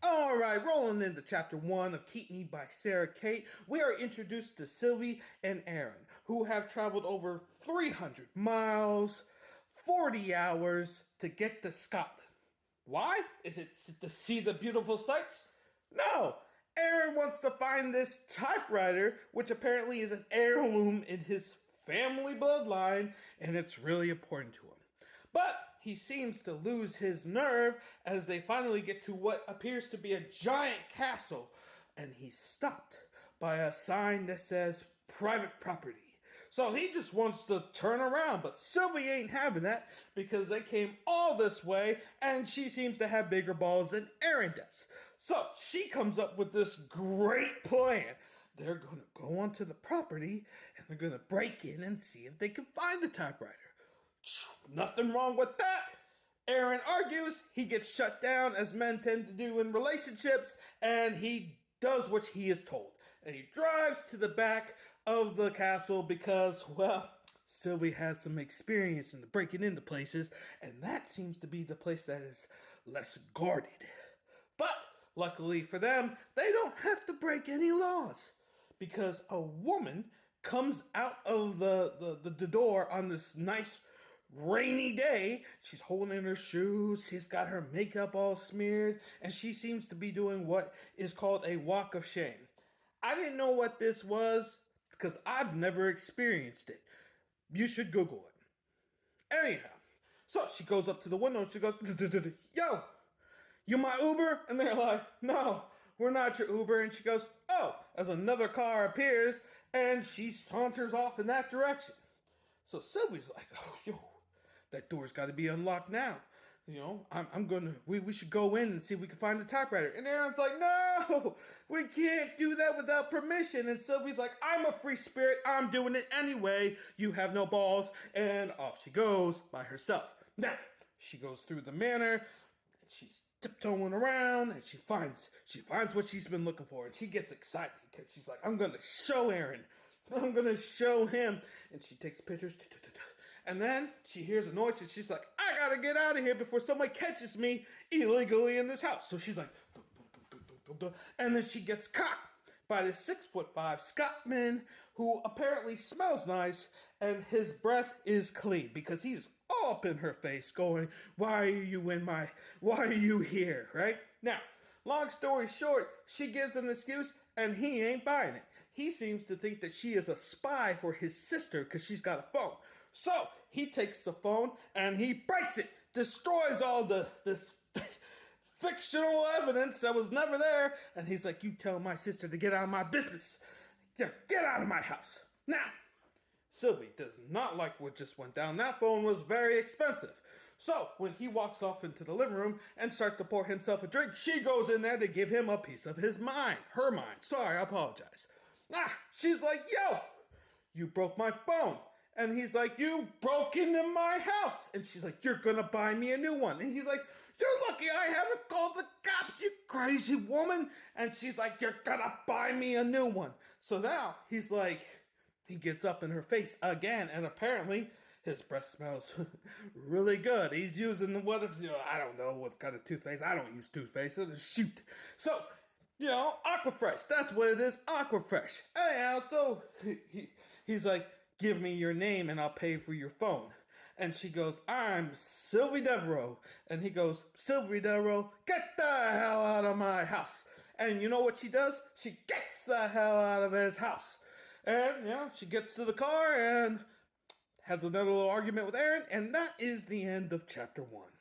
All right, rolling into chapter 1 of Keep Me by Sara Cate, we are introduced to Sylvie and Aaron, who have traveled over 300 miles, 40 hours to get to Scotland. Why? Is it to see the beautiful sights? No! Aaron wants to find this typewriter, which apparently is an heirloom in his family bloodline, and it's really important to him. But he seems to lose his nerve as they finally get to what appears to be a giant castle, and he's stopped by a sign that says private property. So he just wants to turn around, but Sylvie ain't having that because they came all this way and she seems to have bigger balls than Aaron does. So she comes up with this great plan. They're going to go onto the property and they're going to break in and see if they can find the typewriter. Nothing wrong with that. Aaron argues, he gets shut down as men tend to do in relationships, and he does what he is told. And he drives to the back of the castle because, well, Sylvie has some experience in breaking into places, and that seems to be the place that is less guarded. But luckily for them, they don't have to break any laws because a woman comes out of the door on this nice rainy day. She's holding her shoes, she's got her makeup all smeared, and she seems to be doing what is called a walk of shame. I didn't know what this was because I've never experienced it. You should Google it. Anyhow, so she goes up to the window and she goes, "Yo, you my Uber?" And they're like, "No, we're not your Uber." And she goes, "Oh," as another car appears and she saunters off in that direction. So Sylvie's like, "Oh, yo, that door's got to be unlocked now. You know, we should go in and see if we can find the typewriter." And Aaron's like, "No, we can't do that without permission." And Sylvie's like, "I'm a free spirit. I'm doing it anyway. You have no balls." And off she goes by herself. Now, she goes through the manor and she's tiptoeing around and she finds what she's been looking for. And she gets excited because she's like, "I'm going to show Aaron. I'm going to show him." And she takes pictures. And then she hears a noise and she's like, "I got to get out of here before somebody catches me illegally in this house." So she's like, dum, dum, dum, dum, dum. And then she gets caught by this 6'5" Scotsman who apparently smells nice and his breath is clean because he's all up in her face going, why are you here, right? Now, long story short, she gives an excuse and he ain't buying it. He seems to think that she is a spy for his sister because she's got a phone. So he takes the phone and he breaks it, destroys all this fictional evidence that was never there. And he's like, "You tell my sister to get out of my business. Get out of my house." Now, Sylvie does not like what just went down. That phone was very expensive. So when he walks off into the living room and starts to pour himself a drink, she goes in there to give him a piece of his mind. Her mind. Sorry, I apologize. She's like, "Yo, you broke my phone." And he's like, "You broke into my house." And she's like, "You're gonna buy me a new one." And he's like, "You're lucky I haven't called the cops, you crazy woman." And she's like, "You're gonna buy me a new one." So now he's like, he gets up in her face again, and apparently his breath smells really good. He's using I don't know what kind of toothpaste. I don't use toothpaste. Shoot. So, Aquafresh. That's what it is, Aquafresh. Anyhow, so he's like, "Give me your name and I'll pay for your phone." And she goes, "I'm Sylvie Devereaux." And he goes, "Sylvie Devereaux, get the hell out of my house." And you know what she does? She gets the hell out of his house. And, she gets to the car and has another little argument with Aaron. And that is the end of chapter 1.